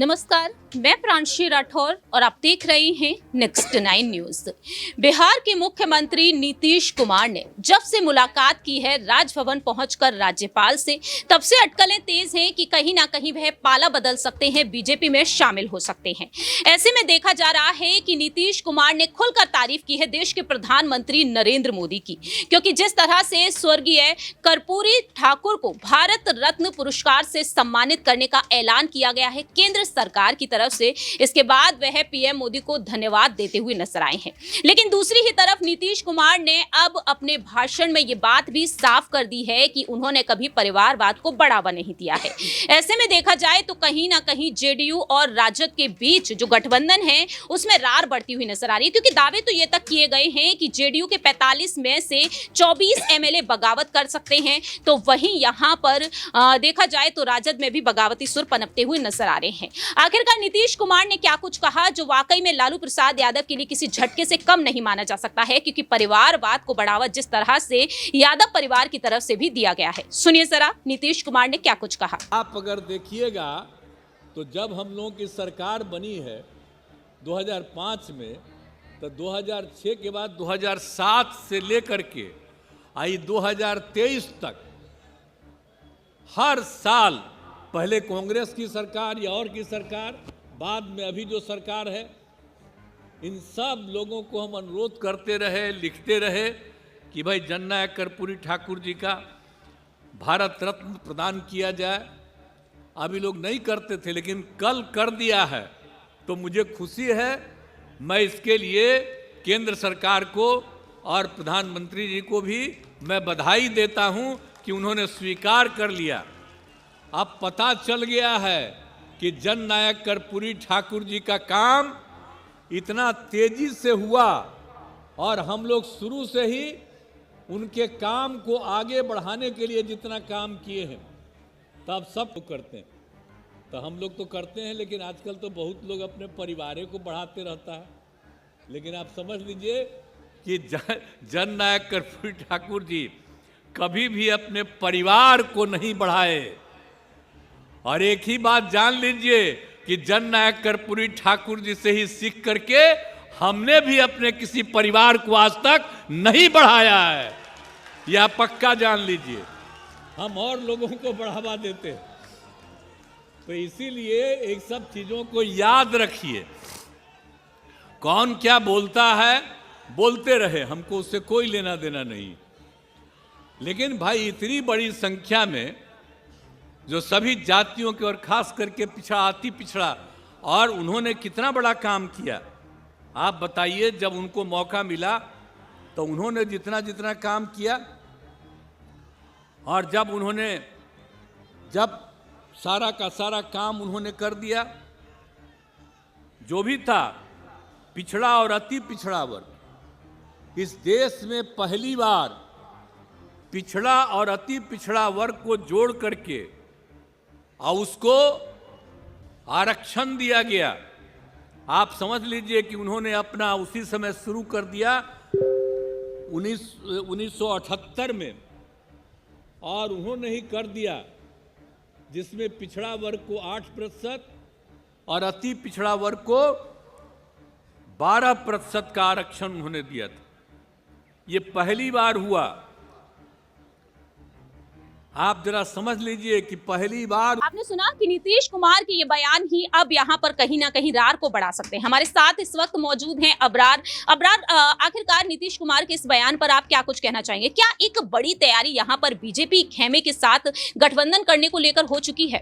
नमस्कार, मैं प्रांशी राठौर और आप देख रहे हैं नेक्स्ट 9 न्यूज। बिहार के मुख्यमंत्री नीतीश कुमार ने जब से मुलाकात की है राजभवन पहुंचकर राज्यपाल से, तब से अटकलें तेज हैं कि कहीं ना कहीं वह पाला बदल सकते हैं, बीजेपी में शामिल हो सकते हैं। ऐसे में देखा जा रहा है कि नीतीश कुमार ने खुलकर तारीफ की है देश के प्रधानमंत्री नरेंद्र मोदी की, क्योंकि जिस तरह से स्वर्गीय कर्पूरी ठाकुर को भारत रत्न पुरस्कार से सम्मानित करने का ऐलान किया गया है केंद्र सरकार की तरफ से, इसके बाद वह पीएम मोदी को धन्यवाद देते हुए नजर आए हैं। लेकिन दूसरी ही तरफ नीतीश कुमार ने अब अपने भाषण में ये बात भी साफ कर दी है कि उन्होंने कभी परिवारवाद को बढ़ावा नहीं दिया है। ऐसे में देखा जाए तो कहीं ना कहीं जेडीयू और राजद के बीच जो गठबंधन है उसमें रार बढ़ती हुई नजर आ रही है, क्योंकि दावे तो ये तक किए गए हैं कि जेडीयू के 45 में से 24 एमएलए बगावत कर सकते हैं, तो वहीं यहां पर देखा जाए तो राजद में भी बगावती सुर पनपते हुए नजर आ रहे हैं। आखिरकार नीतीश कुमार ने क्या कुछ कहा जो वाकई में लालू प्रसाद यादव के लिए किसी झटके से कम नहीं माना जा सकता है, क्योंकि परिवारवाद को बढ़ावा जिस तरह से यादव परिवार की तरफ से भी दिया गया है। सुनिए जरा नीतीश कुमार ने क्या कुछ कहा। आप अगर देखिएगा तो जब हम लोगों की सरकार बनी है 2005 में, तो 2006 के बाद 2007 से लेकर के आई 2023 तक हर साल, पहले कांग्रेस की सरकार या और की सरकार, बाद में अभी जो सरकार है, इन सब लोगों को हम अनुरोध करते रहे, लिखते रहे कि भाई जननायक कर्पूरी ठाकुर जी का भारत रत्न प्रदान किया जाए। अभी लोग नहीं करते थे, लेकिन कल कर दिया है, तो मुझे खुशी है। मैं इसके लिए केंद्र सरकार को और प्रधानमंत्री जी को भी मैं बधाई देता हूं कि उन्होंने स्वीकार कर लिया। अब पता चल गया है कि जननायक कर्पूरी ठाकुर जी का काम इतना तेजी से हुआ और हम लोग शुरू से ही उनके काम को आगे बढ़ाने के लिए जितना काम किए हैं, तब सब लोग करते हैं। तो हम लोग तो करते हैं, लेकिन आजकल तो बहुत लोग अपने परिवार को बढ़ाते रहता है। लेकिन आप समझ लीजिए कि जननायक कर्पूरी ठाकुर जी कभी भी अपने परिवार को नहीं बढ़ाए। और एक ही बात जान लीजिए कि जननायक कर्पूरी ठाकुर जी से ही सीख करके हमने भी अपने किसी परिवार को आज तक नहीं बढ़ाया है, यह पक्का जान लीजिए। हम और लोगों को बढ़ावा देते हैं। तो इसीलिए एक सब चीजों को याद रखिए। कौन क्या बोलता है बोलते रहे, हमको उससे कोई लेना देना नहीं। लेकिन भाई इतनी बड़ी संख्या में जो सभी जातियों के और खास करके पिछड़ा अति पिछड़ा, और उन्होंने कितना बड़ा काम किया आप बताइए। जब उनको मौका मिला तो उन्होंने जितना जितना काम किया, और जब सारा का सारा काम उन्होंने कर दिया, जो भी था पिछड़ा और अति पिछड़ा वर्ग, इस देश में पहली बार पिछड़ा और अति पिछड़ा वर्ग को जोड़ करके और उसको आरक्षण दिया गया। आप समझ लीजिए कि उन्होंने अपना उसी समय शुरू कर दिया 1978 में, और उन्होंने ही कर दिया, जिसमें पिछड़ा वर्ग को 8% और अति पिछड़ा वर्ग को 12% का आरक्षण उन्होंने दिया था। ये पहली बार हुआ। आप जरा समझ लीजिए कि पहली बार। आपने सुना कि नीतीश कुमार के ये बयान ही अब यहाँ पर कहीं ना कहीं रार को बढ़ा सकते हैं। हमारे साथ इस वक्त मौजूद हैं अबरार। आखिरकार नीतीश कुमार के इस बयान पर आप क्या कुछ कहना चाहेंगे? क्या एक बड़ी तैयारी यहाँ पर बीजेपी खेमे के साथ गठबंधन करने को लेकर हो चुकी है?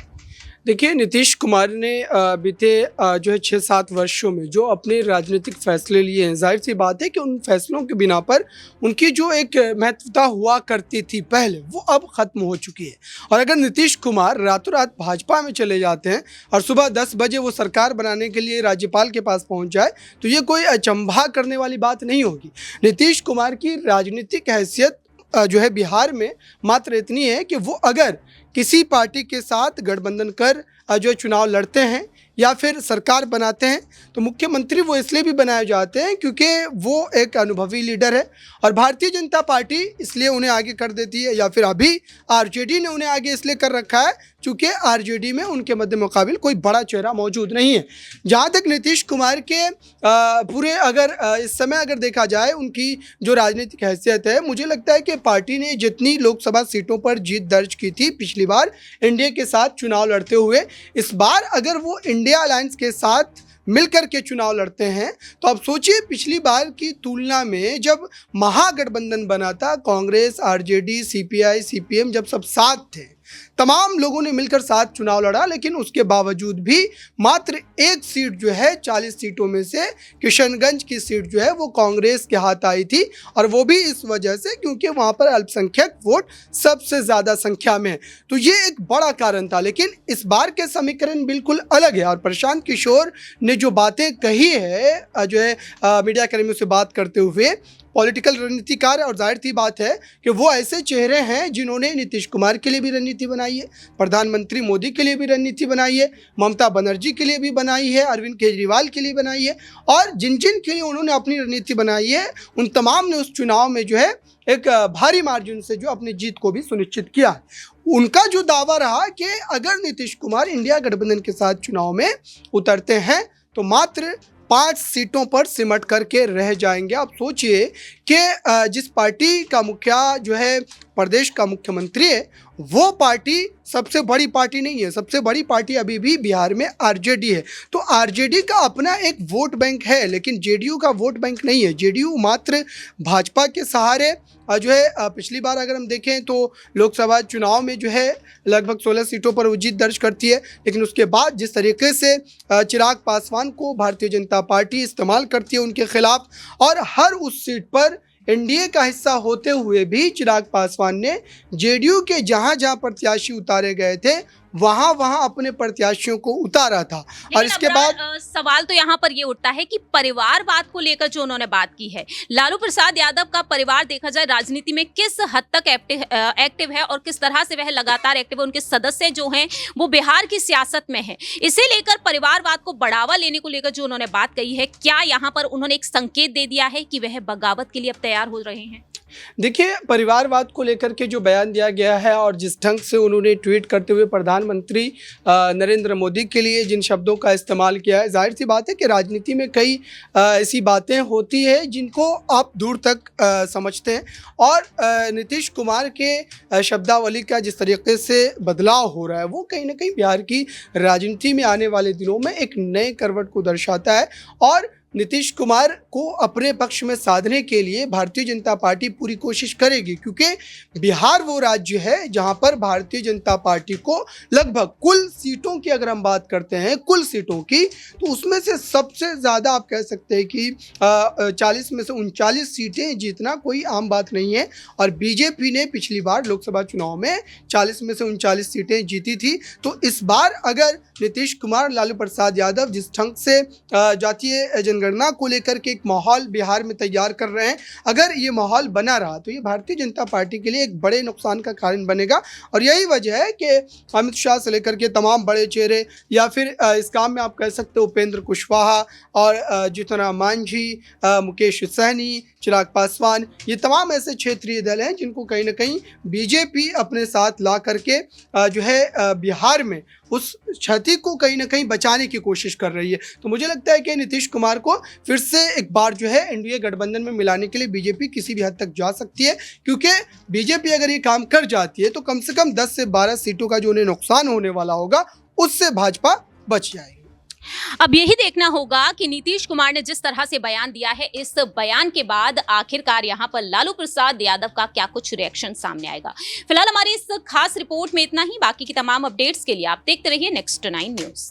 देखिए, नीतीश कुमार ने बीते जो है 6-7 वर्षों में जो अपने राजनीतिक फैसले लिए हैं, जाहिर सी बात है कि उन फैसलों के बिना पर उनकी जो एक महत्वता हुआ करती थी पहले, वो अब ख़त्म हो चुकी है। और अगर नीतीश कुमार रातों रात भाजपा में चले जाते हैं और सुबह 10 बजे वो सरकार बनाने के लिए राज्यपाल के पास पहुँच जाए, तो ये कोई अचंभा करने वाली बात नहीं होगी। नीतीश कुमार की राजनीतिक हैसियत जो है बिहार में मात्र इतनी है कि वो अगर किसी पार्टी के साथ गठबंधन कर जो चुनाव लड़ते हैं या फिर सरकार बनाते हैं तो मुख्यमंत्री वो इसलिए भी बनाए जाते हैं क्योंकि वो एक अनुभवी लीडर है और भारतीय जनता पार्टी इसलिए उन्हें आगे कर देती है, या फिर अभी आरजेडी ने उन्हें आगे इसलिए कर रखा है क्योंकि आरजेडी में उनके मध्य मुकाबिल कोई बड़ा चेहरा मौजूद नहीं है। जहाँ तक नीतीश कुमार के पूरे अगर इस समय अगर देखा जाए उनकी जो राजनीतिक हैसियत है, मुझे लगता है कि पार्टी ने जितनी लोकसभा सीटों पर जीत दर्ज की थी पिछली बार इंडिया के साथ चुनाव लड़ते हुए, इस बार अगर वो इंडिया अलायंस के साथ मिलकर के चुनाव लड़ते हैं तो अब सोचिए पिछली बार की तुलना में जब महागठबंधन बना था, कांग्रेस, आरजेडी, सीपीआई, सीपीएम जब सब साथ थे, तमाम लोगों ने मिलकर साथ चुनाव लड़ा, लेकिन उसके बावजूद भी मात्र एक सीट जो है 40 सीटों में से किशनगंज की सीट जो है वो कांग्रेस के हाथ आई थी, और वो भी इस वजह से क्योंकि वहाँ पर अल्पसंख्यक वोट सबसे ज़्यादा संख्या में है। तो ये एक बड़ा कारण था, लेकिन इस बार के समीकरण बिल्कुल अलग है। और प्रशांत किशोर ने जो बातें कही है जो है मीडिया कर्मियों से बात करते हुए, पॉलिटिकल रणनीतिकार, और जाहिर सी बात है कि वो ऐसे चेहरे हैं जिन्होंने नीतीश कुमार के लिए भी रणनीति बनाई है, प्रधानमंत्री मोदी के लिए भी रणनीति बनाई है, ममता बनर्जी के लिए भी बनाई है, अरविंद केजरीवाल के लिए बनाई है, और जिन जिन के लिए उन्होंने अपनी रणनीति बनाई है उन तमाम ने उस चुनाव में जो है एक भारी मार्जिन से जो अपनी जीत को भी सुनिश्चित किया है। उनका जो दावा रहा कि अगर नीतीश कुमार इंडिया गठबंधन के साथ चुनाव में उतरते हैं तो मात्र 5 सीटों पर सिमट करके रह जाएंगे। आप सोचिए कि जिस पार्टी का मुखिया जो है प्रदेश का मुख्यमंत्री है, वो पार्टी सबसे बड़ी पार्टी नहीं है, सबसे बड़ी पार्टी अभी भी बिहार में आरजेडी है। तो आरजेडी का अपना एक वोट बैंक है, लेकिन जेडीयू का वोट बैंक नहीं है। जेडीयू मात्र भाजपा के सहारे जो है पिछली बार अगर हम देखें तो लोकसभा चुनाव में जो है लगभग 16 सीटों पर वो जीत दर्ज करती है, लेकिन उसके बाद जिस तरीके से चिराग पासवान को भारतीय जनता पार्टी इस्तेमाल करती है उनके खिलाफ, और हर उस सीट पर एनडीए का हिस्सा होते हुए भी चिराग पासवान ने जेडीयू के जहां जहां प्रत्याशी उतारे गए थे वहां वहां अपने प्रत्याशियों को उतारा था। और इसके बाद सवाल तो यहाँ पर ये उठता है कि परिवारवाद को लेकर जो उन्होंने बात की है, लालू प्रसाद यादव का परिवार देखा जाए राजनीति में किस हद तक एक्टिव है और किस तरह से वह लगातार एक्टिव है, उनके सदस्य जो हैं वो बिहार की सियासत में है, इसे लेकर परिवारवाद को बढ़ावा लेने को लेकर जो उन्होंने बात कही है, क्या यहाँ पर उन्होंने एक संकेत दे दिया है कि वह बगावत के लिए अब तैयार हो रहे हैं? देखिए, परिवारवाद को लेकर के जो बयान दिया गया है और जिस ढंग से उन्होंने ट्वीट करते हुए प्रधानमंत्री नरेंद्र मोदी के लिए जिन शब्दों का इस्तेमाल किया है, जाहिर सी बात है कि राजनीति में कई ऐसी बातें होती है जिनको आप दूर तक समझते हैं, और नीतीश कुमार के शब्दावली का जिस तरीके से बदलाव हो रहा है वो कहीं ना कहीं बिहार की राजनीति में आने वाले दिनों में एक नए करवट को दर्शाता है। और नीतीश कुमार को अपने पक्ष में साधने के लिए भारतीय जनता पार्टी पूरी कोशिश करेगी, क्योंकि बिहार वो राज्य है जहां पर भारतीय जनता पार्टी को लगभग कुल सीटों की अगर हम बात करते हैं, कुल सीटों की, तो उसमें से सबसे ज़्यादा आप कह सकते हैं कि 40 में से 39 सीटें जीतना कोई आम बात नहीं है। और बीजेपी ने पिछली बार लोकसभा चुनाव में 40 में से 39 सीटें जीती थी। तो इस बार अगर नीतीश कुमार, लालू प्रसाद यादव जिस ढंग से जातीय जनगणना को लेकर के एक माहौल बिहार में तैयार कर रहे हैं, अगर ये माहौल बना रहा तो ये भारतीय जनता पार्टी के लिए एक बड़े नुकसान का कारण बनेगा। और यही वजह है कि अमित शाह से लेकर के तमाम बड़े चेहरे, या फिर इस काम में आप कह सकते हो उपेंद्र कुशवाहा और जीतन राम मांझी, मुकेश सहनी, चिराग पासवान, ये तमाम ऐसे क्षेत्रीय दल हैं जिनको कहीं ना कहीं बीजेपी अपने साथ ला करके जो है बिहार में उस क्षति को कहीं ना कहीं बचाने की कोशिश कर रही है। तो मुझे लगता है कि नीतीश कुमार को फिर से एक बार जो है एनडीए गठबंधन में मिलाने के लिए बीजेपी किसी भी हद तक जा सकती है, क्योंकि बीजेपी अगर ये काम कर जाती है तो कम से कम 10 से 12 सीटों का जो उन्हें नुकसान होने वाला होगा उससे भाजपा बच जाएगी। अब यही देखना होगा कि नीतीश कुमार ने जिस तरह से बयान दिया है, इस बयान के बाद आखिरकार यहाँ पर लालू प्रसाद यादव का क्या कुछ रिएक्शन सामने आएगा। फिलहाल हमारी इस खास रिपोर्ट में इतना ही। बाकी की तमाम अपडेट्स के लिए आप देखते रहिए Next 9 न्यूज़।